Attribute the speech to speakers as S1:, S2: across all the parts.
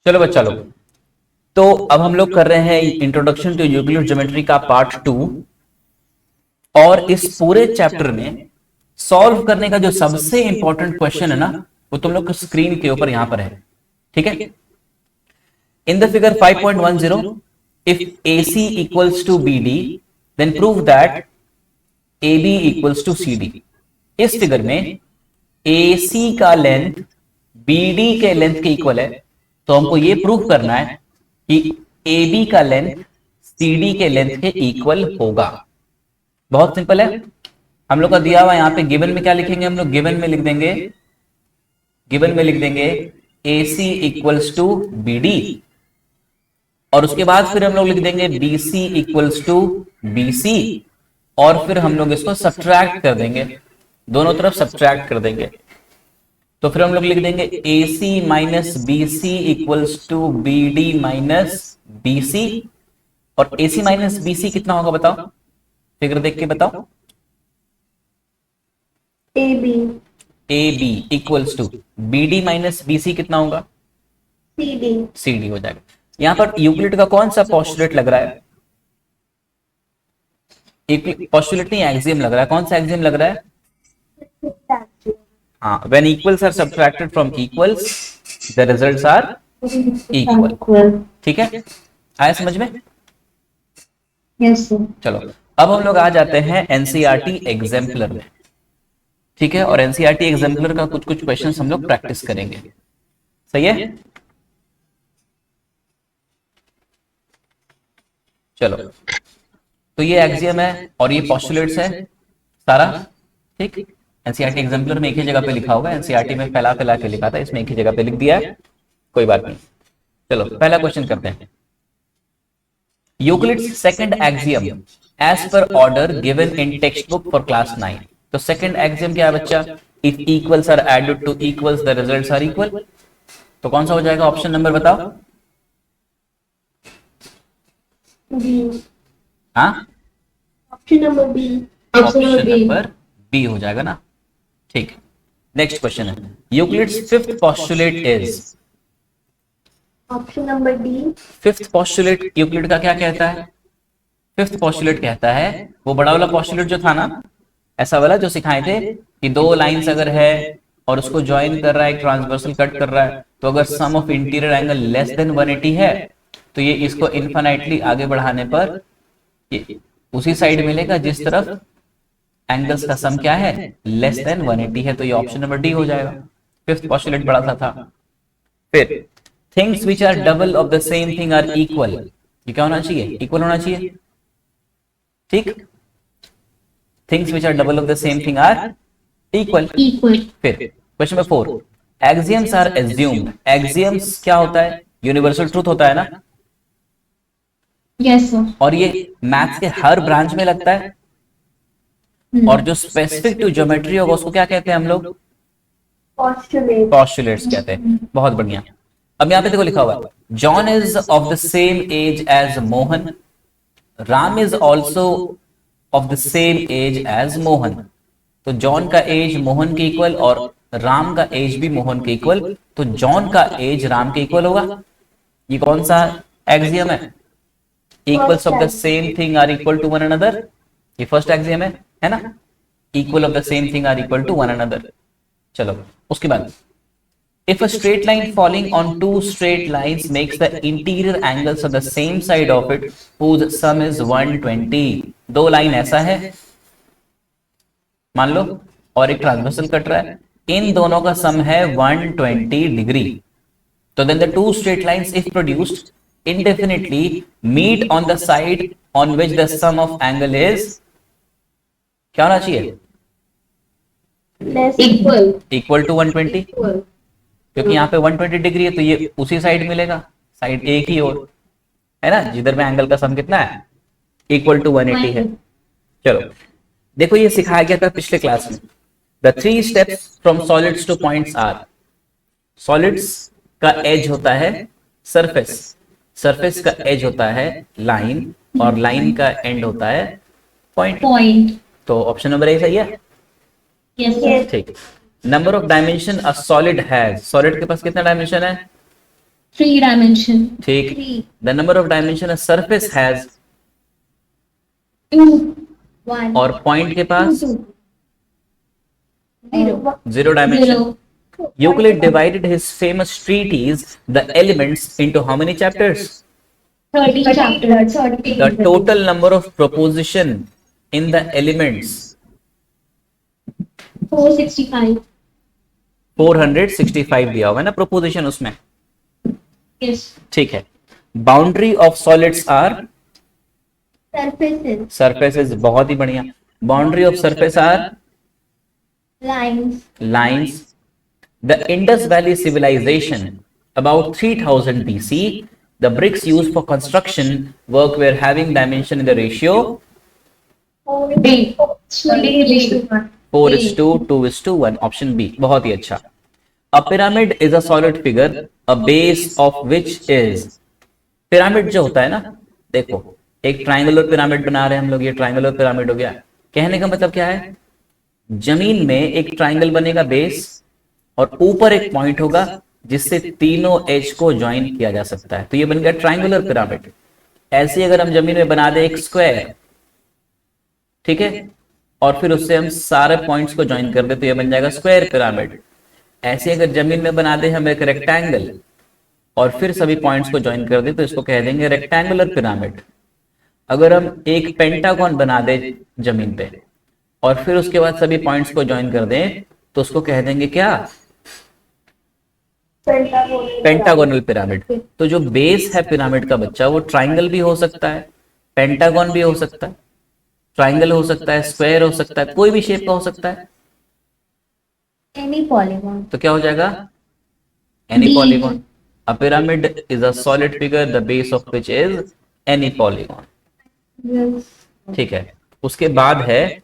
S1: चलो बच्चा लोग, तो अब हम लोग कर रहे हैं इंट्रोडक्शन टू यूक्लिड ज्योमेट्री का पार्ट 2। और इस पूरे चैप्टर में सॉल्व करने का जो सबसे इंपॉर्टेंट क्वेश्चन है ना, वो तुम लोग स्क्रीन के ऊपर यहां पर है। ठीक है। In the figure 5.10, if AC equals to BD then prove that AB equals to CD। इस फिगर में AC का लेंथ BD के लेंथ के इक्वल है, तो हमको ये प्रूव करना है कि AB का लेंथ CD के लेंथ के इक्वल होगा। बहुत सिंपल है। हम लोग का दिया हुआ यहां पे गिवन में क्या लिखेंगे, हम लोग गिवन में लिख देंगे AC इक्वल्स टू BD, और उसके बाद फिर हम लोग लिख देंगे BC इक्वल्स टू BC, और फिर हम लोग इसको सब्ट्रैक्ट कर देंगे, दोनों तरफ सब्ट्रैक्ट कर देंगे। तो फिर हम लोग लिख देंगे AC minus BC equals to BD minus BC, और AC माइनस BC कितना होगा बताओ, फिगर देख के बताओ। AB equals to BD minus BC कितना होगा, CD हो जाएगा। यहां पर यूक्लिड का कौन सा पोस्टुलेट लग रहा है, पोस्टुलेट नहीं एक्सियम लग रहा है। कौन सा एक्सियम लग रहा है? हाँ, when equals are subtracted from equals the results are equal. ठीक है, आया समझ में?
S2: Yes sir.
S1: चलो अब हम लोग आ जाते हैं एनसीईआरटी एग्जाम्पलर में। ठीक है, और एनसीईआरटी एग्जाम्पलर का कुछ कुछ क्वेश्चंस हम लोग प्रैक्टिस करेंगे। सही है, चलो। तो ये एक्सियम है और ये पोस्टुलेट्स है सारा। ठीक, एनसीईआरटी एग्जाम्पलर में एक ही जगह पे लिखा होगा, एनसीईआरटी में फैला फैला के लिखा था, इसमें एक ही जगह पे लिख दिया है, कोई बात नहीं। चलो पहला क्वेश्चन करते हैं। Euclid's second axiom as per order given in textbook for class 9। तो सेकंड एक्सियम क्या है बच्चा? If equals are added to equals the results are equal. तो कौन सा हो जाएगा? ऑप्शन नंबर बताओ। हाँ,
S2: option number B.
S1: Option number B हो जाएगा ना। ठीक, नेक्स्ट क्वेश्चन है, Euclid's fifth postulate is.
S2: Option number D.
S1: Fifth postulate Euclid का क्या कहता है? फिफ्थ पोस्टुलेट कहता है, वो बड़ा वाला पोस्टुलेट जो था ना, ऐसा वाला जो सिखाए थे कि दो लाइंस अगर है और उसको ज्वाइन कर रहा है, एक ट्रांसवर्सल कट कर रहा है, तो अगर sum of interior angle less than 180 है तो ये इसको इनफाइनाइटली आगे बढ़ाने पर ये उसी साइड मिलेगा जिस तरफ एंगल्स का सम क्या है, लेस देन 180 है। तो ये ऑप्शन नंबर डी हो जाएगा। फिफ्थ पोस्टुलेट बड़ा सा था। फिर things which are double of the same thing are equal. ये क्या होना चाहिए? इक्वल होना चाहिए। ठीक, things which are double of the same thing are equal. फिर question number 4, axioms are assumed. Axioms क्या होता है? यूनिवर्सल ट्रूथ होता है ना।
S2: Yes sir.
S1: और ये मैथ्स के हर ब्रांच में लगता है, और जो स्पेसिफिक टू ज्योमेट्री होगा उसको क्या कहते हैं हम लोग? पोस्टुलेट्स कहते हैं। बहुत बढ़िया। अब यहाँ पे देखो लिखा हुआ है, John is of the same age as Mohan, Ram is also of the same age as Mohan. तो जॉन का एज मोहन के इक्वल और राम का एज भी मोहन के इक्वल, तो जॉन का एज राम के इक्वल होगा। ये कौन सा एक्सियम है? Equals of the same thing are equal to one another. ये फर्स्ट एक्सियम है ना, equal of the same thing are equal to one another. चलो उसके बाद, if a straight line falling on two straight lines makes the interior angles of the same side of it whose sum is 120। दो line ऐसा है मान लो, और एक transversal cut रहा है, इन दोनों का सम है 120 डिग्री। तो then the two straight lines if produced indefinitely meet on the side on which the sum of angle is क्या होना चाहिए? इक्वल टू 120, क्योंकि यहाँ पे 120 डिग्री है तो ये उसी साइड मिलेगा, साइड एक ही और है ना, जिधर में एंगल का सम कितना है, इक्वल टू 180 है। चलो देखो, ये सिखाया गया था पिछले क्लास में। The 3 steps from solids to points are. Solids का एज होता है सरफेस, सरफेस का एज होता है लाइन, और लाइन का एंड होता है पॉइंट। तो ऑप्शन नंबर ए सही है।
S2: यस।
S1: ठीक, number of dimension a solid has. Solid के पास कितना डायमेंशन है?
S3: 3 dimension.
S1: ठीक.
S2: 3,
S1: The number of dimension a surface has
S3: 2.
S2: 1,
S1: और पॉइंट के पास
S2: 0.
S1: Zero dimension.
S3: 0.
S1: Euclid divided his famous treatise, The Elements, into how many chapters?
S3: 30 chapters.
S1: The total number of proposition in the elements
S3: 465.
S1: 465 दिया हुआ है ना proposition उसमें.
S3: Yes.
S1: ठीक है. Boundary of solids are
S2: Surfaces,
S1: surfaces. बहुत ही बढ़िया. Boundary of surface are
S2: lines,
S1: lines. The Indus Valley civilization, about 3000 BC, the bricks used for construction work were having dimension in the ratio
S3: B.
S1: 4:2:1. Option B. बहुत ही अच्छा. A pyramid is a solid figure, a base of which is. Pyramid जो होता है ना, देखो एक triangular pyramid बना रहे हैं हम लोग, ये ट्राइंगुलर पिरामिड हो गया. कहने का मतलब क्या है? जमीन में एक ट्राइंगल बनेगा बेस और ऊपर एक पॉइंट होगा जिससे तीनों एज को ज्वाइन किया जा सकता है, तो ये बन गया ट्राइंगुलर पिरामिड. ऐसे अगर हम जमीन में बना दे एक स्क्वायर, ठीक है, और फिर उससे हम सारे पॉइंट्स को ज्वाइन कर दे तो ये बन जाएगा स्क्वायर पिरामिड. ऐसे अगर जमीन में बना दे हम एक रेक्टेंगल और फिर सभी पॉइंट्स को ज्वाइन कर दे तो इसको कह देंगे रेक्टेंगुलर पिरामिड. अगर हम एक पेंटागन बना दे जमीन पे और फिर उसके बाद सभी पॉइंट्स को ज्वाइन कर दें तो उसको कह देंगे क्या? Pentagonal pyramid. तो जो बेस है पिरामिड का बच्चा वो ट्राइंगल भी हो सकता है, पेंटागन भी हो सकता है, ट्राइंगल हो सकता है, स्क्वायर हो सकता है, कोई भी शेप का हो सकता है.
S2: any polygon.
S1: तो क्या हो जाएगा? Any
S3: D.
S1: Polygon. A pyramid is a solid figure the base of which is any polygon.
S2: Yes.
S1: ठीक है. उसके बाद है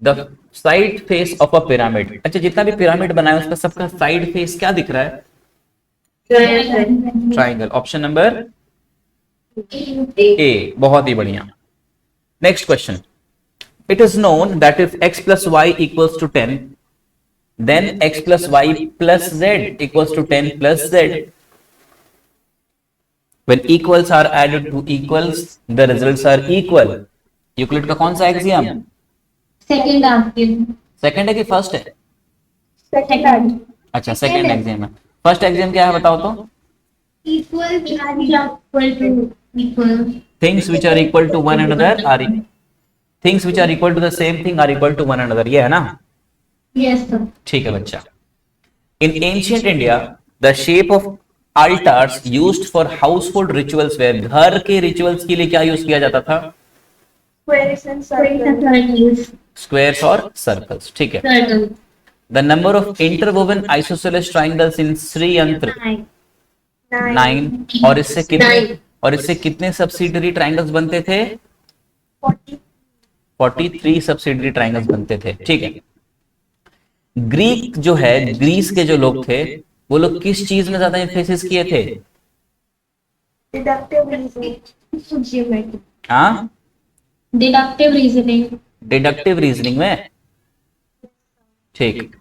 S1: the side face of a pyramid. अच्छा, जितना भी पिरामिड बनाया उसका सबका साइड फेस क्या दिख रहा है? ट्राइंगल. Option number A. बहुत ही बढ़िया. Next question. It is known that if x plus y equals to 10, then x plus y plus z equals to 10 plus z. When equals are added to equals, the results are equal. Euclid का कौन सा axiom?
S3: Second axiom.
S1: Second है कि first है?
S2: Second.
S1: अच्छा, second axiom है. First axiom क्या है बताओ तो?
S2: Equal
S3: Equal to equal.
S1: Things which are equal to one another are things which are equal to the same thing are equal to one another. ये है ना?
S3: Yes, sir.
S1: ठीक है बच्चा. In ancient India, the shape of altars used for household rituals were. घर के rituals के लिए क्या यूज किया जाता था?
S2: squares and circles.
S3: Circles.
S1: Squares और सर्कल्स. ठीक है.
S3: Circle.
S1: The number of interwoven isosceles triangles in Sri Yantra
S2: 9.
S1: 9. और इससे कितने सब्सिडरी ट्राइंगल्स बनते थे?
S2: 40.
S1: 43 सब्सिडरी ट्राइंगल्स बनते थे. ठीक है. ग्रीक जो है, ग्रीस के जो लोग थे वो लोग किस चीज में ज्यादा एम्फेसिस किए थे?
S2: Deductive reasoning. Geometry.
S1: हाँ,
S3: Deductive reasoning.
S1: डिडक्टिव रीजनिंग में. ठीक.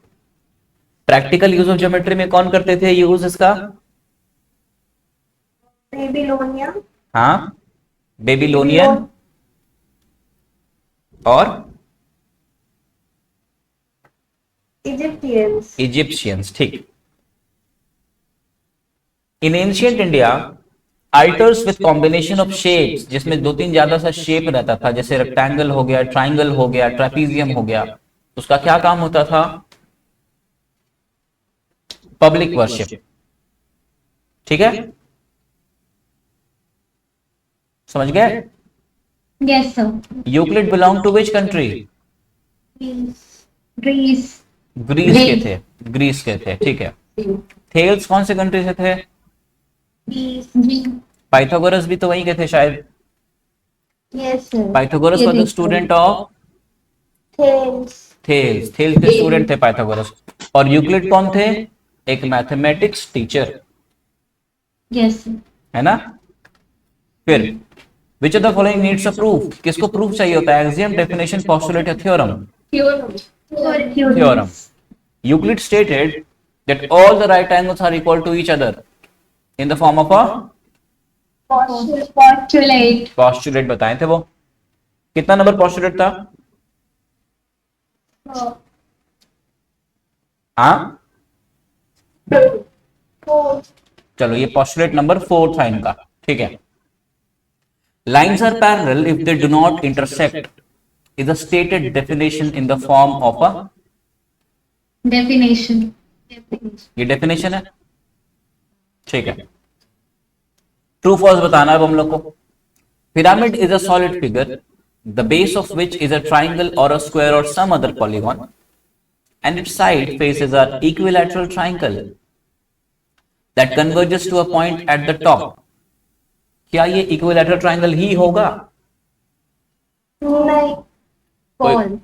S1: प्रैक्टिकल यूज ऑफ ज्योमेट्री में कौन करते थे यूज इसका?
S2: Babylonia.
S1: हाँ, बेबीलोनियन और
S2: Egyptians.
S1: इजिप्शियंस. ठीक. In ancient India, altars with combination of shapes, जिसमें दो तीन ज्यादा सा शेप रहता था, जैसे रेक्टेंगल हो गया, ट्राइंगल हो गया, ट्रेपीजियम हो गया, उसका क्या काम होता था? Public worship. ठीक है, समझ गए?
S3: Yes, sir.
S1: Euclid belong to which country?
S2: Greece.
S3: Greece.
S1: Greece के थे. ग्रीस के थे. ठीक है. थेल्स कौन से कंट्री से थे?
S2: Greece.
S1: पाइथागोरस भी तो वहीं के थे शायद.
S2: Yes, sir.
S1: Pythagoras was the student of
S2: Thales.
S1: Thales. Thales के स्टूडेंट थे पाइथागोरस. और यूक्लिड कौन थे? एक मैथमेटिक्स टीचर,
S3: Yes, sir.
S1: है ना? फिर which of the following needs a proof? किसको प्रूफ चाहिए होता है? एक्सियम, डेफिनेशन, पोस्टुलेट या theorem?
S2: Theorem.
S1: Theorem. Euclid stated that all the right angles are equal to each other in the form of a
S3: Postulate.
S1: postulate बताए थे वो। कितना number postulate था? हाँ, चलो ये postulate नंबर 4 था इनका, ठीक है। Lines are parallel if they do not intersect is a stated definition in the form of a,
S3: Definition.
S1: ये definition है, ठीक है। ट्रू फॉल्स बताना अब हम लोग को। Pyramid is a solid figure the base of which is a triangle और अ स्क्वायर और some other polygon and its side faces are equilateral triangle that converges to a point at the top. क्या ये equilateral triangle ही होगा?
S2: नहीं,
S1: कोई-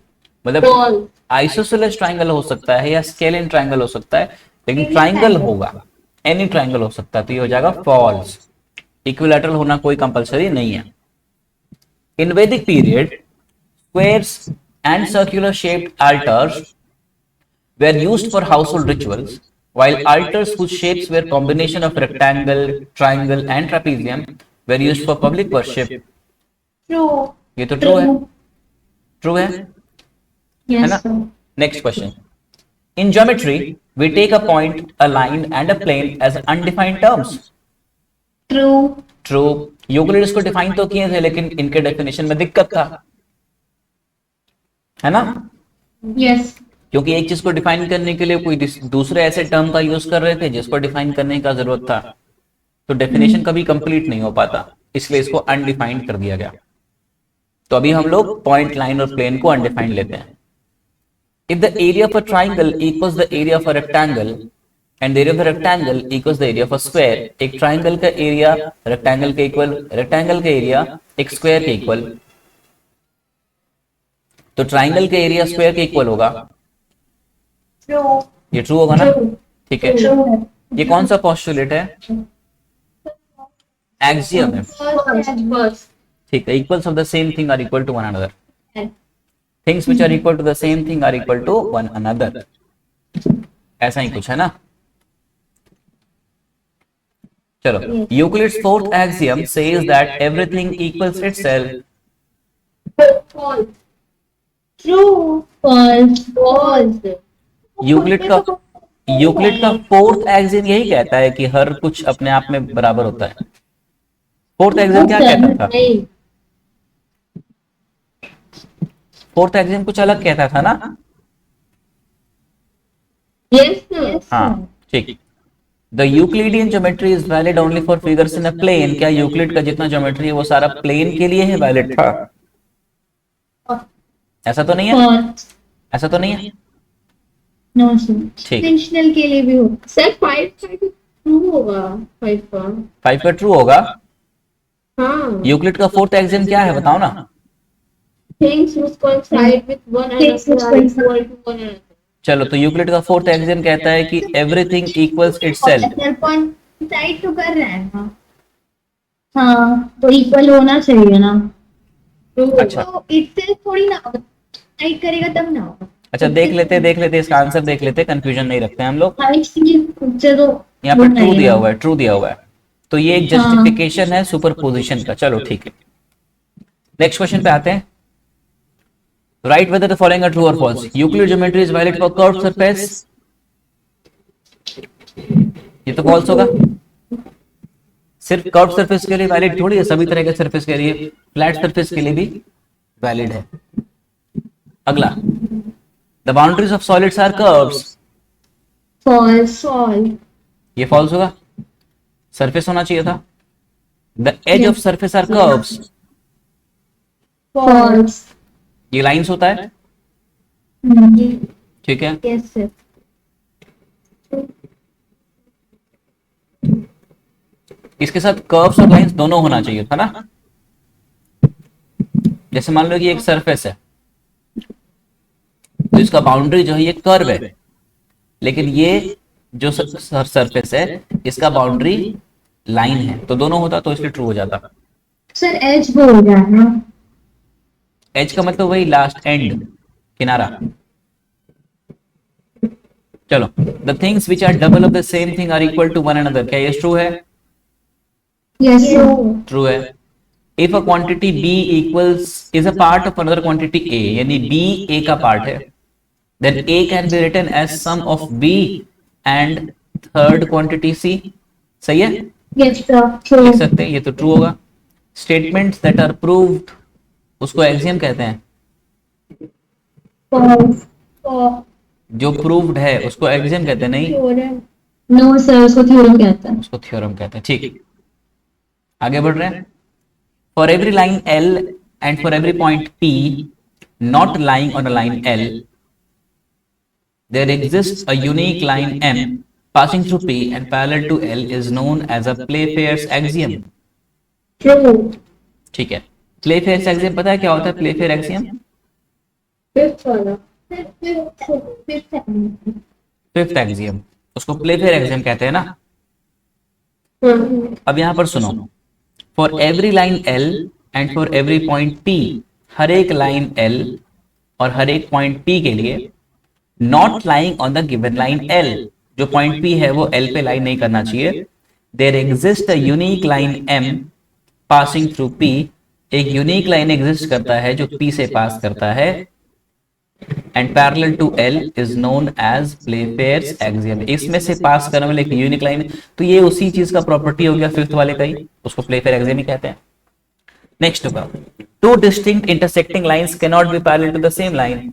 S1: मतलब isosceles triangle हो सकता है या स्केलिन ट्राइंगल हो सकता है, लेकिन ट्राइंगल होगा, एनी ट्राइंगल हो सकता है, तो ये हो जाएगा फॉल्स। इक्विलैटरल होना कोई कंपलसरी नहीं है। इन वैदिक period squares and circular shaped altars were used for household rituals, while altars whose shapes were combination of rectangle, triangle and trapezium were used for public worship.
S2: True.
S1: ये तो true है, true है
S3: Yes,
S1: ना?
S3: sir.
S1: Next question. In geometry, we take a point, a line and a plane as undefined terms.
S3: True.
S1: True. Euclid इसको define तो किए थे, लेकिन इनके डेफिनेशन में दिक्कत था, है ना?
S3: Yes.
S1: क्योंकि एक चीज को डिफाइन करने के लिए कोई दूसरे ऐसे टर्म का यूज कर रहे थे जिसको डिफाइन करने का जरूरत था, तो डेफिनेशन कभी कंप्लीट नहीं हो पाता, इसलिए इसको अनडिफाइंड कर दिया गया। तो अभी हम लोग पॉइंट, लाइन और प्लेन को अनडिफाइंड लेते हैं। If the area of a triangle equals the area of a rectangle and the area of the rectangle equals the area of a square, एक ट्राइंगल का एरिया रेक्टेंगल के equal, rectangle का area एक square के equal, तो triangle के area square के equal होगा।
S2: ट्रू।
S1: ये ट्रू होगा ना? ठीक है।
S3: True.
S1: ये कौन सा पोस्टुलेट है? एक्सियम है,
S2: फर्स्ट।
S1: ठीक है। Equals of the same thing are equal to one another, things which are equal to the same thing are equal to one another, ऐसा ही कुछ है ना? चलो, Euclid's fourth axiom says that everything equals itself.
S2: False. True.
S3: False.
S2: False.
S1: Euclid का fourth axiom यही कहता है कि हर कुछ अपने आप में बराबर होता है। फोर्थ एक्सियम क्या कहता था?
S2: नहीं।
S1: फोर्थ एक्सियम कुछ अलग कहता था ना?
S2: यस।
S1: हाँ, ठीक। The Euclidean geometry is valid only for figures in a plane. क्या यूक्लिड का जितना ज्योमेट्री है वो सारा प्लेन के लिए ही वैलिड था? ऐसा तो नहीं है,
S3: False.
S1: ऐसा तो नहीं है,
S3: No, sir.
S1: ठीक।
S3: Dimensional के लिए भी हो.
S2: सर 5 ट्रू होगा। 5 का।
S1: 5 का ट्रू होगा।
S2: हाँ।
S1: यूक्लिड का फोर्थ एक्सियम क्या है बताओ ना?
S2: Things which coincide with one
S3: Things which
S2: another are
S3: coincide.
S2: equal to one another.
S1: चलो, तो यूक्लिड का फोर्थ एक्सियम कहता है कि everything equals itself.
S2: Sir coincide तो कर रहा है ना।
S3: हाँ, तो इक्वल होना चाहिए ना.
S2: ट्रू।
S1: अच्छा।
S2: तो itself थोड़ी ना होगा, coincide करेगा तब ना होगा।
S1: अच्छा, देख लेते इसका आंसर देख लेते, कंफ्यूजन नहीं रखते हम लोग।
S3: हाइट की चलो
S1: यहाँ पर ट्रू दिया हुआ है, ट्रू दिया हुआ है, तो ये एक जस्टिफिकेशन है सुपरपोजिशन का। चलो ठीक है, नेक्स्ट क्वेश्चन पे आते हैं। Write whether the following are true और false. Euclid geometry is valid for curved surface. ये तो फॉल्स होगा। सिर्फ कर्व्ड सरफेस के लिए वैलिड थोड़ी है, सभी तरह के सरफेस के लिए, फ्लैट सरफेस के लिए भी वैलिड है। अगला, the boundaries of solids are curves.
S3: False.
S1: ये फॉल्स होगा, सरफेस होना चाहिए था। The edge of surface are curves.
S3: False.
S1: ये लाइंस होता है, ठीक है।
S2: Yes sir.
S1: इसके साथ कर्व्स और लाइंस दोनों होना चाहिए था ना। जैसे मान लो कि एक सरफेस है, तो इसका बाउंड्री जो है ये कर्व है, लेकिन ये जो सरफेस है इसका बाउंड्री लाइन है, तो दोनों होता तो इसलिए ट्रू हो जाता।
S3: सर एज हो गया ना.
S1: एज का मतलब वही लास्ट एंड, किनारा। चलो, the things which are double of the same thing are equal to one another, क्या ये ट्रू है?
S3: Yes sir.
S1: ट्रू है। If a quantity b equals is a part of another quantity a, यानी b a का part है, then a can be written as sum of b and third quantity c। सही है,
S3: yes sir. True.
S1: लिख सकते हैं, ये तो ट्रू होगा। स्टेटमेंट्स दैट आर प्रूव्ड उसको एक्सियम कहते हैं,
S3: फॉल्स।
S1: जो प्रूव्ड है उसको एक्सियम कहते हैं, नहीं
S3: नो सर, उसको थ्योरम कहता है।
S1: उसको थ्योरम कहते हैं। ठीक, आगे बढ़ रहे हैं। For every line L and for every point P not lying on a line L, there exists a unique line M passing through P and parallel to L is known as a Playfair's axiom।
S3: True.
S1: ठीक है, Playfair's axiom पता है क्या होता है? Playfair axiom
S3: fifth वाला।
S1: Fifth axiom, उसको Playfair axiom कहते हैं ना। अब यहां पर सुनो, for every line L and for every point P, हर एक लाइन L और हर एक पॉइंट P के लिए not lying on the given line L, जो पॉइंट P है वो L पे लाइन नहीं करना चाहिए। There exist a unique line M passing through P, एक यूनिक लाइन एग्जिस्ट करता है जो P से पास करता है, and parallel to L is known as Playfair's axiom. इसमें से पास करने वाले एक यूनिक लाइन, तो ये उसी चीज का प्रॉपर्टी हो गया फिफ्थ वाले का ही, उसको प्लेफेयर एक्सियम ही कहते हैं। नेक्स्ट होगा, two distinct intersecting lines cannot be parallel to the same line.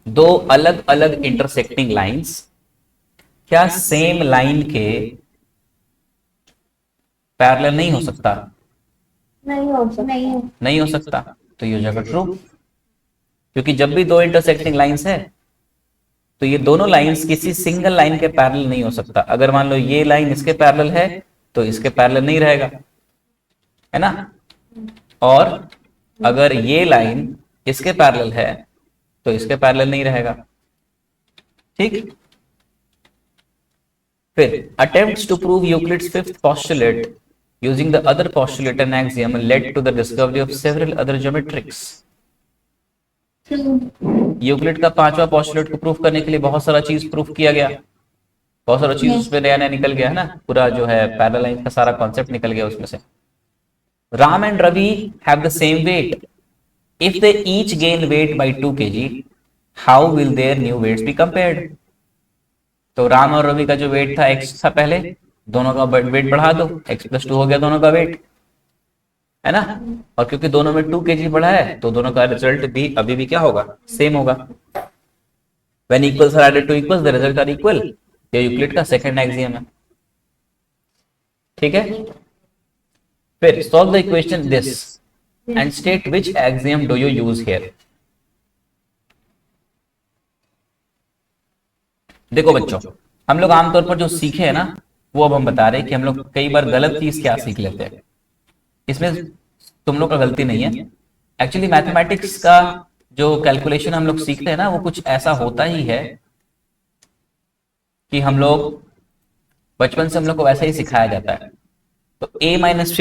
S1: दो अलग अलग इंटरसेक्टिंग लाइंस क्या सेम लाइन के पैरेलल नहीं हो सकता? नहीं हो सकता, तो ये हो जाएगा ट्रू, क्योंकि जब भी दो इंटरसेक्टिंग लाइंस है तो ये दोनों लाइंस किसी सिंगल लाइन के पैरेलल नहीं हो सकता। अगर मान लो ये लाइन इसके पैरेलल है तो इसके पैरेलल नहीं रहेगा, है ना, और अगर ये लाइन इसके पैरेलल है तो इसके पैरेलल नहीं रहेगा। ठीक, फिर attempts to prove Euclid's fifth postulate using the other postulate and axiom led to the discovery of several other geometrics। Euclid का पांचवा पोस्टुलेट को प्रूफ करने के लिए बहुत सारा चीज प्रूफ किया गया, बहुत सारा चीज उसमें नया नया निकल गया, है ना, पूरा जो है पैरेलल लाइन का सारा कॉन्सेप्ट निकल गया उसमें से। Ram and Ravi have the same weight, if they each gain weight by 2 kg, how will there new weights be compared. तो राम और रवि का जो वेट था x था पहले, दोनों का वेट बढ़ा दो, x+2 हो गया दोनों का वेट, है ना, और क्योंकि दोनों में 2 kg बढ़ा है तो दोनों का रिजल्ट भी अभी भी क्या होगा? सेम होगा। When equals are added to equals, the result are equal। ये यूक्लिड का सेकंड एक्सियम है। ठीक है, फिर solve the equation this and state which axiom do you use here. देखो बच्चों, हम लोग आमतौर पर जो सीखे है ना वो अब हम बता रहे हैं कि हम लोग कई बार गलत चीज क्या सीख लेते हैं। इसमें तुम लोग का गलती नहीं है, एक्चुअली मैथमेटिक्स का जो कैलकुलेशन हम लोग सीखते हैं ना वो कुछ ऐसा होता ही है कि हम लोग बचपन से हम लोग को वैसा ही सिखाया जाता है। तो a-15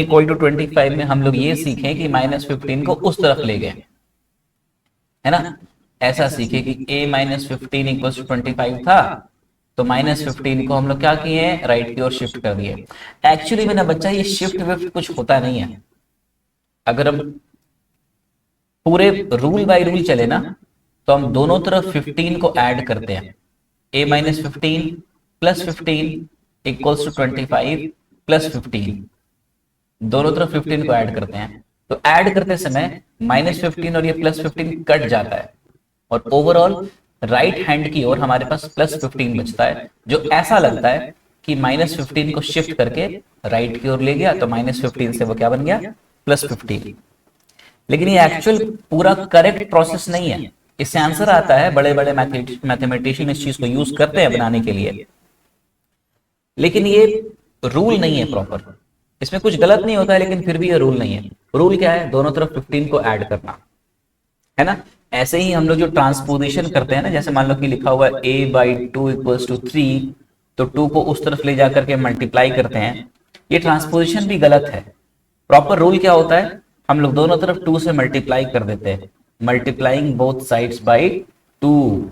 S1: = 25 में हम लोग ये सीखें कि -15 को उस तरफ ले गए, है ना, ऐसा सीखे कि a-15 = 25 था तो -15 को हम लोग क्या किए, राइट की ओर शिफ्ट कर दिए। एक्चुअली मेरा बच्चा ये शिफ्ट विफ्ट कुछ होता नहीं है। अगर हम पूरे रूल बाय रूल चले ना तो हम दोनों तरफ 15 को ऐड करते हैं, a-15 + 15 = 25 + 15, दोनों तरफ 15 को ऐड करते हैं। तो ऐड करते समय -15 और ये +15 कट जाता है और ओवरऑल राइट हैंड की ओर हमारे पास +15 बचता है, जो ऐसा लगता है कि -15 को शिफ्ट करके राइट की ओर ले गया तो -15 से वो क्या बन गया, +15। लेकिन ये एक्चुअल पूरा करेक्ट प्रोसेस नहीं है। इससे आंसर आता है, बड़े बड़े मैथमेटिशियन इस चीज को यूज करते हैं बनाने के लिए, लेकिन ये रूल नहीं है प्रॉपर। इसमें कुछ गलत नहीं होता है लेकिन फिर भी ये रूल नहीं है। रूल क्या है, दोनों तरफ 15 को ऐड करना, है ना। ऐसे ही हम लोग जो ट्रांसपोजिशन करते हैं ना, जैसे मान लो कि लिखा हुआ है a/2 = 3, तो 2 को उस तरफ ले जाकर के मल्टीप्लाई करते हैं, ये ट्रांसपोजिशन भी गलत है। प्रॉपर रूल क्या होता है, हम लोग दोनों तरफ 2 से मल्टीप्लाई कर देते हैं, मल्टीप्लाइंग बोथ साइड्स बाय 2,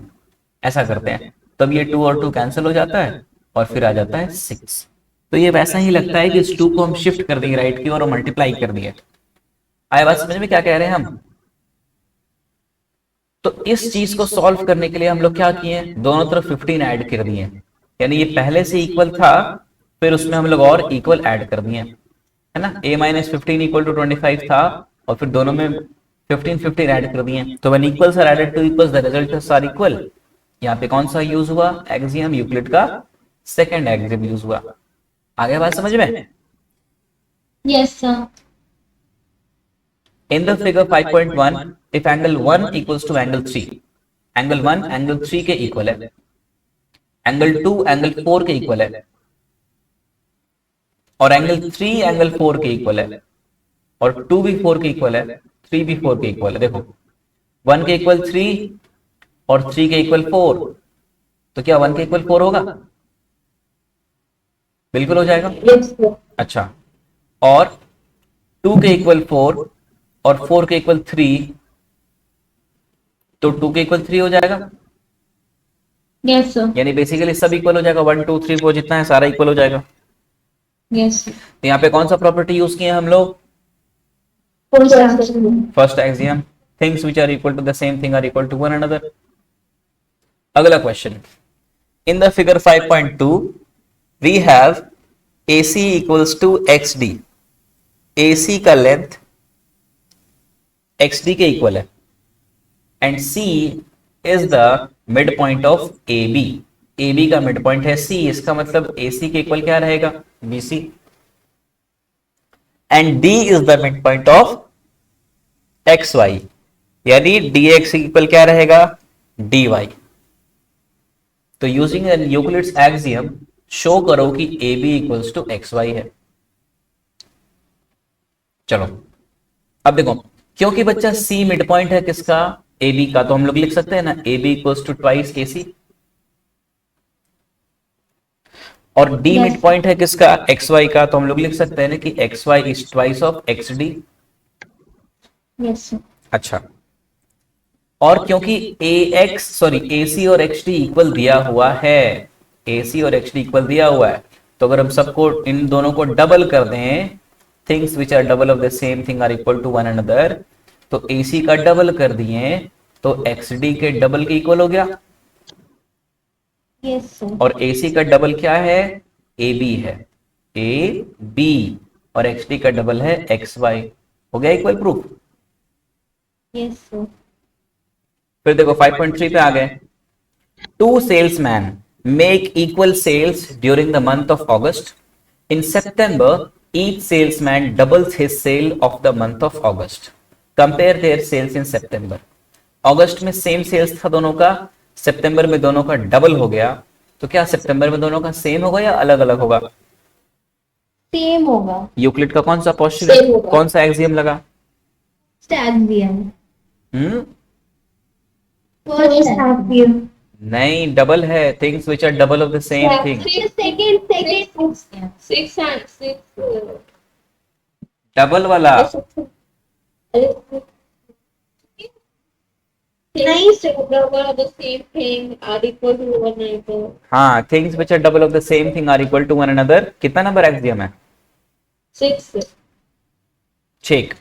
S1: ऐसा करते हैं, तब ये 2 और 2 कैंसिल हो जाता है और फिर आ जाता है 6। तो ये वैसा ही लगता है कि इस 2 को हम शिफ्ट कर देंगे राइट की ओर और मल्टीप्लाई कर दिए। आया बात समझ में क्या कह रहे हैं हम? तो इस चीज को सॉल्व करने के लिए हम लोग क्या किए, दोनों तरफ 15 ऐड कर दिए, यानी ये पहले से इक्वल था, फिर उसमें हम लोग और इक्वल ऐड कर दिए, है ना। a माइनस 15 इक्वल टू 25 था और फिर दोनों में 15 15 ऐड कर दिए, तो when equals are added to equals the results are equal. यहाँ पे कौन सा यूज हुआ, एक्सियम, यूक्लिड का सेकंड एक्सियम यूज हुआ। आगे बात समझ में?
S3: Yes sir.
S1: In the figure 5.1, if angle 1 equals to angle 3, angle 1 angle 3 के इक्वल है, एंगल 2 एंगल 4 के इक्वल है, और एंगल 3 एंगल 4 के इक्वल है, और 2 भी 4 के इक्वल है, 3 भी 4 के इक्वल है। देखो 1 के इक्वल 3 और 3 के इक्वल 4, तो क्या 1 के इक्वल 4 होगा? बिल्कुल हो जाएगा।
S3: Yes sir.
S1: अच्छा, और 2 के इक्वल 4 और 4 के इक्वल 3, तो 2 के इक्वल 3 हो जाएगा,
S3: यस सर।
S1: यानी बेसिकली सब इक्वल हो जाएगा, 1 2 3 4 जितना है सारा इक्वल हो जाएगा।
S3: Yes sir.
S1: तो यहाँ पे कौन सा प्रॉपर्टी यूज किए हम लोग? First axiom, things which are equal to the same thing are equal to one another. अगला क्वेश्चन, in the figure 5.2 we have AC equals to XD, AC का लेंथ XD के इक्वल है, and C is the mid point of AB, AB का mid point है C, इसका मतलब AC के इक्वल क्या रहेगा, BC, and D is the mid point of XY, यानी DX इक्वल क्या रहेगा, DY। तो यूजिंग यूक्लिड्स एक्सियम शो करो कि AB इक्वल्स टू XY है। चलो अब देखो, क्योंकि बच्चा C मिड पॉइंट है किसका, AB का, तो हम लोग लिख सकते हैं ना AB equals to twice AC, और D
S3: Yes.
S1: मिड पॉइंट है किसका, XY का, तो हम लोग लिख सकते हैं ना कि XY is twice of XD।
S3: Yes sir.
S1: अच्छा, और क्योंकि AC और XD इक्वल दिया हुआ है, AC और XD इक्वल दिया हुआ है, तो अगर हम सबको इन दोनों को डबल कर दें, things which are double of the same thing are equal to one another, तो AC का डबल कर दिए तो XD के डबल के इक्वल हो गया,
S3: यस सर।
S1: और AC का डबल क्या है, AB है, AB, और XD का डबल है XY, हो गया इक्वल प्रूफ।
S3: Yes sir.
S1: फिर देखो 5.3 पे आ गए, two salesman make equal sales during the month of August, in सितंबर each salesman doubles his sale of the month of August, compare their sales in सितंबर। अगस्त में सेम सेल्स था दोनों का, सितंबर में दोनों का डबल हो गया, तो क्या सितंबर में दोनों का सेम होगा या अलग अलग होगा?
S3: सेम होगा।
S1: यूक्लिड का कौन सा
S3: Same
S1: पोस्टुलेट,
S3: होगा।
S1: कौन सा एक्सियम लगा?
S3: एक्सियम।
S1: Hmm,
S3: first axiom.
S1: नहीं, डबल है, things which are double of the same thing,
S3: second
S1: double वाला।
S3: नहीं
S1: हाँ, things which are double of the same thing are equal to one another, कितना नंबर एक्सियम है? 6।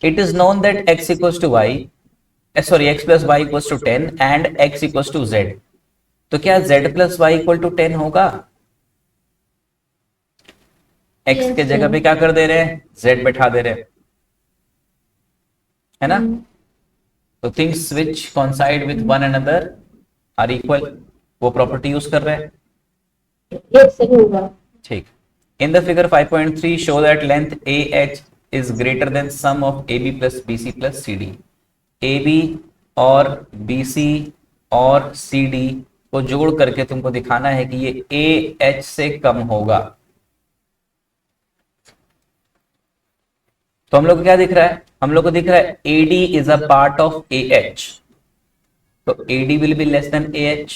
S1: It is known that x equals to y, x plus y equals to 10 and x equals to z, तो क्या z plus y equal to 10 होगा? x
S3: Yes,
S1: के जगह पे क्या कर दे रहे हैं, z बैठा दे रहे हैं, है ना। तो things which coincide with one another are equal, वो प्रॉपर्टी यूज कर रहे हैं, ठीक। In the figure 5.3 show that length AH is greater than sum of AB plus BC plus CD, AB और BC और CD को जोड़ करके तुमको दिखाना है कि ये AH से कम होगा। तो हम लोग को क्या दिख रहा है, हम लोग को दिख रहा है AD is a part of AH, तो AD will be less than AH,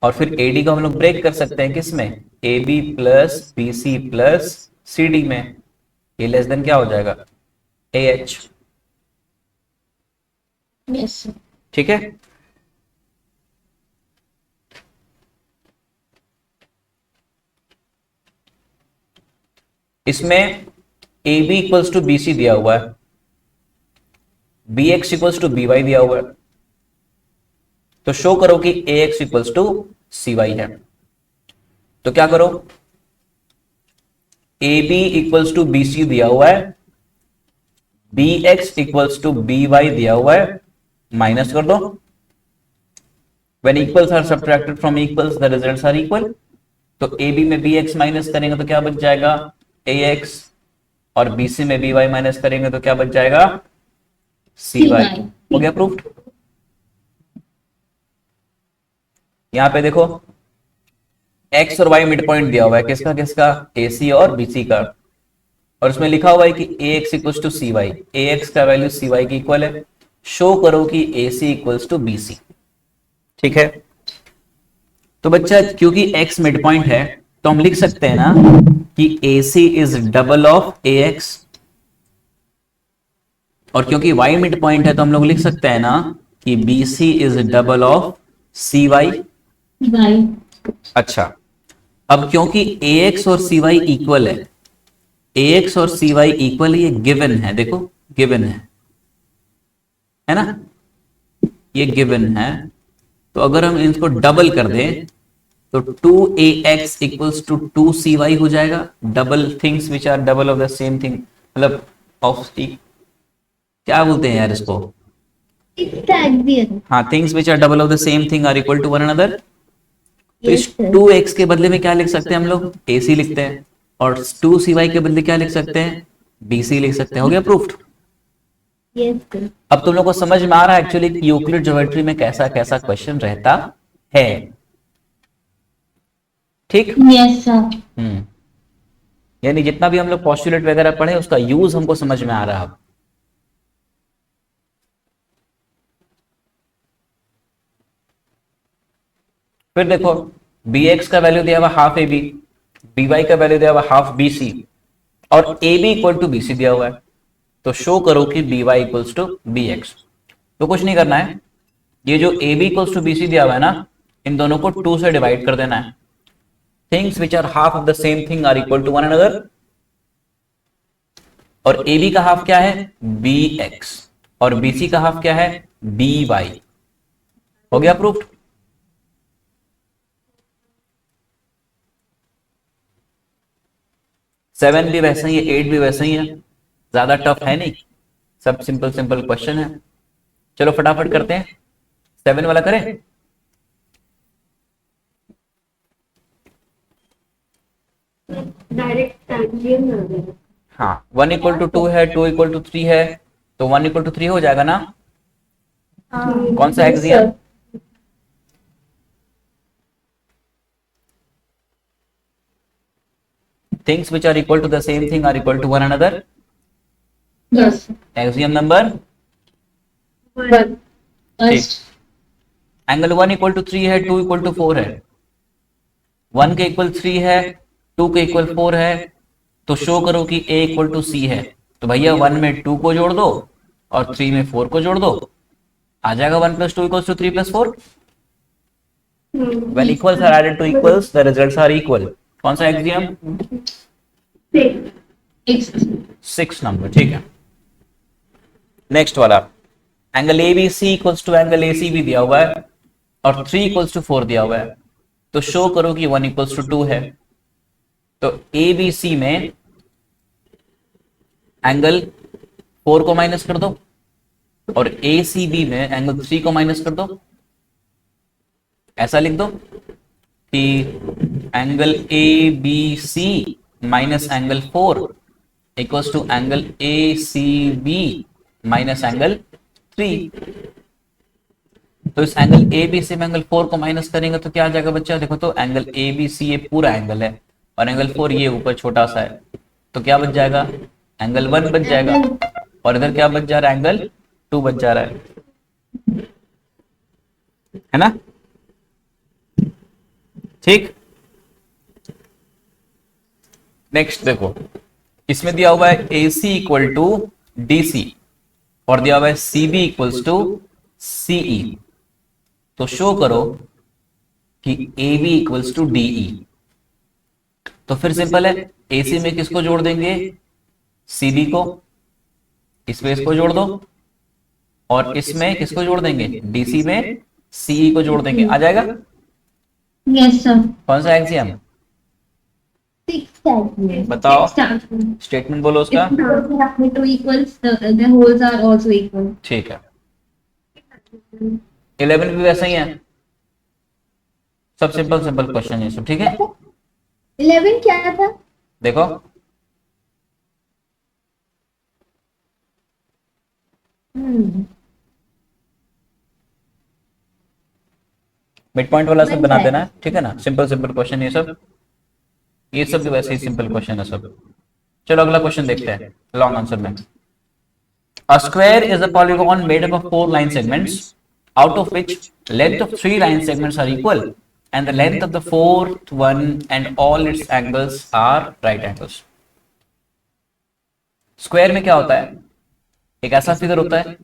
S1: और फिर AD को हम लोग ब्रेक कर सकते हैं किसमें, AB plus BC plus CD में, ये लेस देन क्या हो जाएगा, AH।
S3: Yes sir.
S1: ठीक है। इसमें A B equals to B C दिया हुआ है, B X equals to B Y दिया हुआ है, तो शो करो कि A X equals to C Y है। तो क्या करो, A B equals to B C दिया हुआ है, B X equals to B Y दिया हुआ है, माइनस कर दो। When equals are subtracted from equals, the results are equal. तो ए बी में बी एक्स माइनस करेंगे तो क्या बच जाएगा, ए एक्स, और बी सी में बी वाई माइनस करेंगे तो क्या बच जाएगा, सी वाई। हो गया प्रूफ। यहां पे देखो एक्स और वाई मिड पॉइंट दिया हुआ है, किसका किसका, ए सी और बी सी का, और उसमें लिखा हुआ है कि A X equals to C Y, A X का वैल्यू सी वाई की इक्वल है। शो करो कि A C equals to B C. ठीक है। तो बच्चा क्योंकि x मिड पॉइंट है तो हम लिख सकते हैं ना कि AC is double of AX, और क्योंकि y मिड पॉइंट है तो हम लोग लिख सकते हैं ना कि BC is double of CY।
S3: Y.
S1: अच्छा, अब क्योंकि AX और CY इक्वल है, AX और CY इक्वल, ये गिवन है, देखो गिवन है ना, ये गिवन है। तो अगर हम इनको डबल कर दें तो 2ax इक्वल्स टू 2cy हो जाएगा। Double things which are double of the same thing, मतलब ऑफ, क्या बोलते हैं यार इसको, हाँ, things which are double of the same thing are equal to one another. तो इस 2x के बदले में क्या लिख सकते हैं हम लोग, AC लिखते हैं, और 2cy के बदले क्या लिख सकते हैं, BC लिख सकते हैं। हो गया प्रूफ्ड। अब तुम लोग को समझ में आ रहा है एक्चुअली यूक्लिड ज्योमेट्री में कैसा कैसा क्वेश्चन रहता है। ठीक।
S3: Yes sir.
S1: यानी जितना भी हम लोग पोस्टुलेट वगैरह पढ़े उसका यूज हमको समझ में आ रहा है। फिर देखो बी एक्स का वैल्यू दिया हुआ half A B, B Y का वैल्यू दिया हुआ हाफ बी सी, और A B equal to B C दिया हुआ है। तो शो करो कि B Y equals to B X. तो कुछ नहीं करना है, ये जो A B equals to B C दिया हुआ है ना, इन दोनों को 2 से डिवाइड कर देना है। Things which are half of the same thing are equal to one another, और ए बी का हाफ क्या है, बी एक्स, और बी सी का हाफ क्या है, बी वाई। हो गया प्रूफ। 7 भी वैसा ही है, 8 भी वैसा ही है, ज्यादा टफ है नहीं, सब सिंपल सिंपल क्वेश्चन है। चलो फटाफट करते हैं, 7 वाला करें।
S2: डायरेक्ट
S1: हाँ, 1 इक्वल टू 2 है, 2 इक्वल टू 3 है, तो 1 इक्वल टू 3 हो जाएगा ना। कौन सा axiom, things which are equal to the same thing are equal to one another.
S3: Yes.
S1: Axiom number angle 1 equal to 3 है, 2 इक्वल टू 4 है, 1 के इक्वल 3 है, 2 के इक्वल 4 है, तो शो करो कि A इक्वल टू C है। तो भैया 1 में 2 को जोड़ दो और 3 में 4 को जोड़ दो, आ जाएगा 1 plus 2 equals to 3 plus 4। When equals are added to equals, the results are equal. कौन सा एक्सियम, 6 नंबर। ठीक है। नेक्स्ट वाला, angle ABC equals to angle ACB दिया हुआ है और 3 इक्वल्स टू 4 दिया हुआ है, तो शो करो कि 1 इक्वल्स टू 2 है। तो ABC में एंगल 4 को माइनस कर दो और ACB में एंगल 3 को माइनस कर दो। ऐसा लिख दो कि angle ABC minus angle 4 equals to angle ACB minus angle 3। तो इस एंगल ABC में एंगल 4 को माइनस करेंगे तो क्या आ जाएगा बच्चा, देखो तो एंगल ABC ये पूरा एंगल है और एंगल 4 ये ऊपर छोटा सा है, तो क्या बच जाएगा, एंगल 1 बच जाएगा, और इधर क्या बच जा रहा है, एंगल 2 बच जा रहा है ना। ठीक। नेक्स्ट देखो, इसमें दिया हुआ है AC इक्वल टू DC और दिया हुआ है CB इक्वल्स टू सीई, तो शो करो कि A B equals to D E. तो फिर सिंपल है, एसी में किसको जोड़ देंगे, सीबी को, इसमें इसको जोड़ दो, और इसमें किसको जोड़ देंगे, डीसी में सीई को जोड़ देंगे, आ जाएगा।
S3: Yes sir.
S1: कौन सा एक्सियम,
S2: 6
S1: बताओ, स्टेटमेंट बोलो उसका।
S3: To equals the wholes are also equal.
S1: ठीक है, 11 भी वैसा ही है, सब सिंपल सिंपल क्वेश्चन है सब, ठीक है।
S2: 11 क्या था?
S1: देखो मिड पॉइंट वाला सब बना देना, ठीक है ना, सिंपल सिंपल क्वेश्चन ये सब भी वैसे ही सिंपल क्वेश्चन है सब। चलो अगला क्वेश्चन देखते हैं लॉन्ग आंसर में। A square is a polygon made up of 4 line segments, out of which length of 3 line segments are equal, and the length of the fourth one and all its angles are right angles. Square में क्या होता है, एक ऐसा figure होता है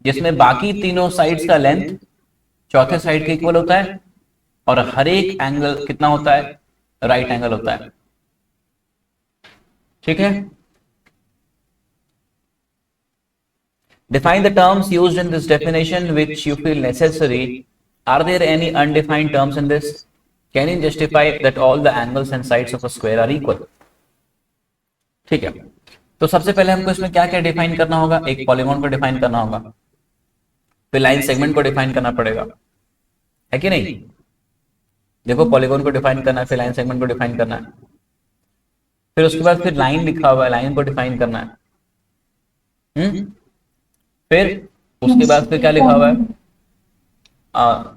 S1: जिसमें बाकी तीनों साइड्स का लेंथ चौथे साइड के इक्वल होता है, और हर एक एंगल कितना होता है, राइट एंगल होता है, ठीक है। Define the terms used in this definition which you feel necessary. Are there any undefined terms in this? Can you justify that all the angles and sides of a square are equal? ठीक है, तो सबसे पहले हमको इसमें क्या क्या define करना होगा, एक पॉलीगॉन को डिफाइन करना होगा, फिर लाइन सेगमेंट को डिफाइन करना पड़ेगा, है कि नहीं। देखो पॉलीगॉन को डिफाइन करना है, फिर लाइन सेगमेंट को डिफाइन करना है, फिर उसके बाद फिर लाइन लिखा हुआ है, लाइन को डिफाइन करना है। फिर उसके बाद फिर क्या लिखा हुआ है,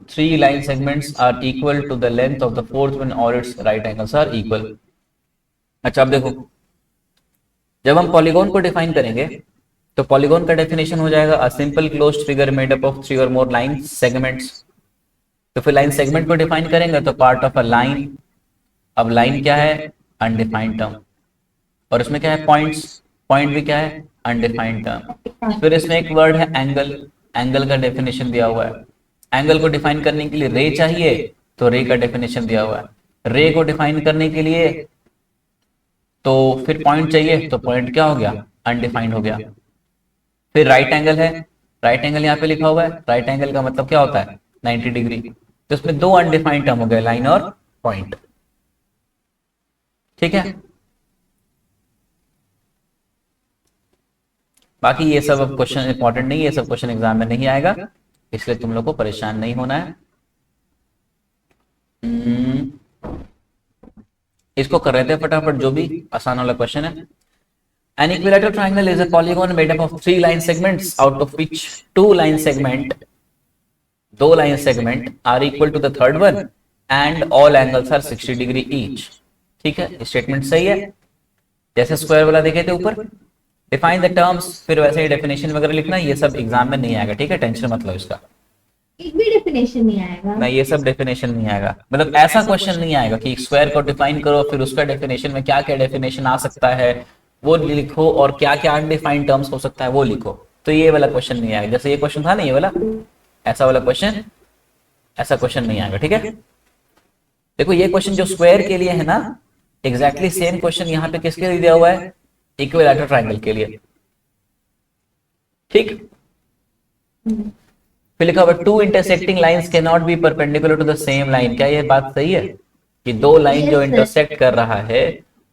S1: 3 line segments are equal to the length of the fourth one or its right angles are equal। अच्छा अब देखो, जब हम पॉलीगॉन को डिफाइन करेंगे तो पॉलीगॉन का डेफिनेशन हो जाएगा a simple closed figure made up of 3 और मोर लाइन सेगमेंट्स। तो फिर लाइन सेगमेंट को डिफाइन करेंगे तो पार्ट ऑफ अ लाइन। अब लाइन क्या है, अनडिफाइंड टर्म, और इसमें क्या है, पॉइंट्स, पॉइंट भी क्या है, अनडिफाइंड टर्म। फिर इसमें एक वर्ड है एंगल, एंगल का डेफिनेशन दिया हुआ है। एंगल को डिफाइन करने के लिए रे चाहिए, तो रे का डेफिनेशन दिया हुआ है। रे को डिफाइन करने के लिए तो फिर पॉइंट चाहिए, तो पॉइंट क्या हो गया, अनडिफाइंड हो गया। फिर राइट एंगल है, राइट एंगल यहाँ पे लिखा हुआ है, राइट एंगल का मतलब क्या होता है, 90 डिग्री। तो इसमें 2 अनडिफाइंड टर्म हो गए, लाइन और पॉइंट, ठीक है। बाकी ये सब अब क्वेश्चन इंपॉर्टेंट नहीं है, ये सब क्वेश्चन एग्जाम में नहीं आएगा, इसलिए तुम लोग को परेशान नहीं होना है। इसको कर रहे थे फटाफट, जो भी आसान वाला क्वेश्चन है। An equilateral triangle is a polygon made up of 3 line segments, out of which 2 line segment are equal to the third one and all angles are 60 degree each। ठीक है, स्टेटमेंट सही है, जैसे स्क्वायर वाला देखे थे ऊपर। डिफाइन द टर्म्स, फिर वैसे ही डेफिनेशन वगैरह लिखना, ये सब एग्जाम में नहीं आएगा, ठीक है, टेंशन मत लो इसका।
S2: एक भी डेफिनेशन नहीं आएगा,
S1: नहीं ये सब डेफिनेशन नहीं आएगा, मतलब ऐसा क्वेश्चन नहीं आएगा कि स्क्वायर को डिफाइन करो फिर उसका डेफिनेशन में क्या क्या डेफिनेशन आ सकता है वो लिखो, और क्या क्या अनडिफाइंड टर्म्स हो सकता है वो लिखो। तो ये वाला क्वेश्चन नहीं आएगा, जैसे ये क्वेश्चन था ना, ये वाला ऐसा वाला क्वेश्चन, ऐसा क्वेश्चन नहीं आएगा, ठीक है। देखो ये क्वेश्चन जो स्क्वायर के लिए है ना, एग्जैक्टली सेम क्वेश्चन यहाँ पे किसके लिए दिया हुआ है, इक्विलैटरल ट्रायंगल के लिए, ठीक। फिर लिखा हुआ 2 intersecting lines cannot be perpendicular to the same line. क्या ये बात सही है कि 2 लाइन जो इंटरसेक्ट कर रहा है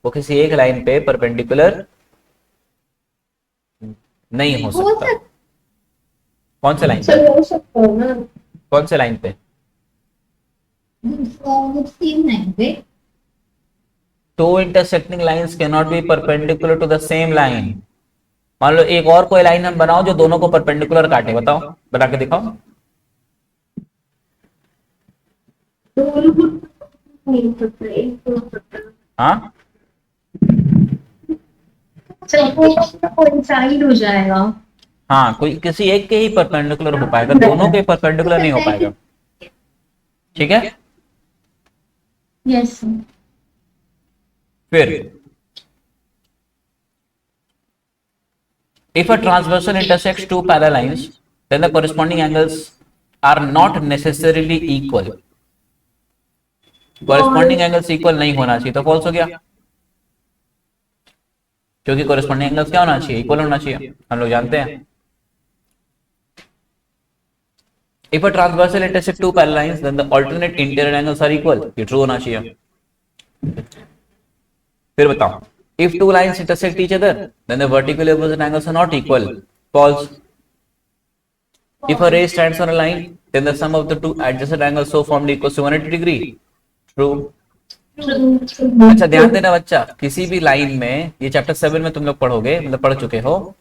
S1: वो किसी एक लाइन पे परपेंडिकुलर नहीं हो सकता। कौन से लाइन पे,
S2: हो सकता है ना,
S1: कौन से लाइन पे,
S2: सेम लाइन पे।
S1: 2 intersecting lines cannot be perpendicular to the same line. मान लो एक और कोई लाइन हम बनाओ जो दोनों को परपेंडिकुलर काटे, बताओ, बना के दिखाओ। हाँ
S3: कोइंसाइड हो जाएगा।
S1: हाँ, कोई किसी एक के ही परपेंडिकुलर हो पाएगा, दोनों के परपेंडिकुलर नहीं हो पाएगा, ठीक है।
S3: यस
S1: फिर if a transversal intersects 2 parallel lines then the corresponding angles are not necessarily equal. corresponding angles equal नहीं होना चाहिए, तो false हो गया, क्योंकि corresponding angles क्या होना चाहिए, equal होना चाहिए, हम लोग जानते हैं. If a transversal intersect two parallel lines, then the alternate interior angles are equal. ये true होना चाहिए. फिर बताओ, if two lines intersect each other, then the vertically opposite angles are not equal. False. If a ray stands on a line, then the sum of the two adjacent angles so formed equals to 180 degree. True. अच्छा ध्यान देना बच्चा, किसी भी line में, ये chapter 7 में तुम लोग पढ़ोगे, मतलब पढ़ चुके हो,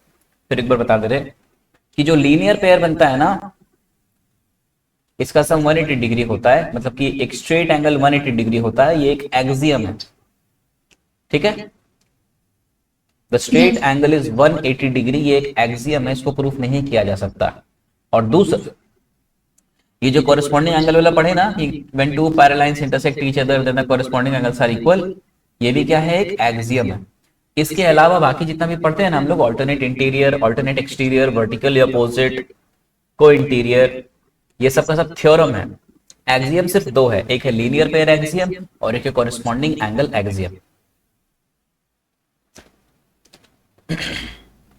S1: फिर एक बार बता दे रहे कि जो लीनियर पेयर बनता है ना, इसका सम 180 डिग्री होता है, मतलब कि एक स्ट्रेट एंगल 180 डिग्री होता है, ये एक एक्सियम है, ठीक है. The straight angle is 180 degree, ये एक एक्सियम है, इसको प्रूफ नहीं किया जा सकता. और दूसरा, ये जो कॉरेस्पॉन्डिंग एंगल वाला पढ़े ना कि when two parallel lines intersect each other then the corresponding angles are equal, ये भी क्या है, एक एक्सियम है. इसके अलावा बाकी जितना भी पढ़ते हैं ना हम लोग, alternate interior, alternate exterior, vertically opposite, को इंटीरियर, ये सब का सब थ्योरम है. एक्सियम सिर्फ दो है, एक है लीनियर पेयर एक्सियम और एक है कॉरेस्पॉन्डिंग एंगल एक्सियम.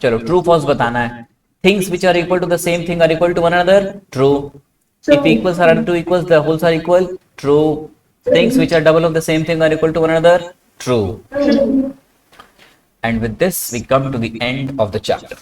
S1: चलो ट्रू फॉल्स बताना है. Things which are equal to the same thing are equal to one another. True. If equals are to equals the wholes are equal. True. Things which are double of the same thing are equal to one another. True. And with this we come to the end of the chapter.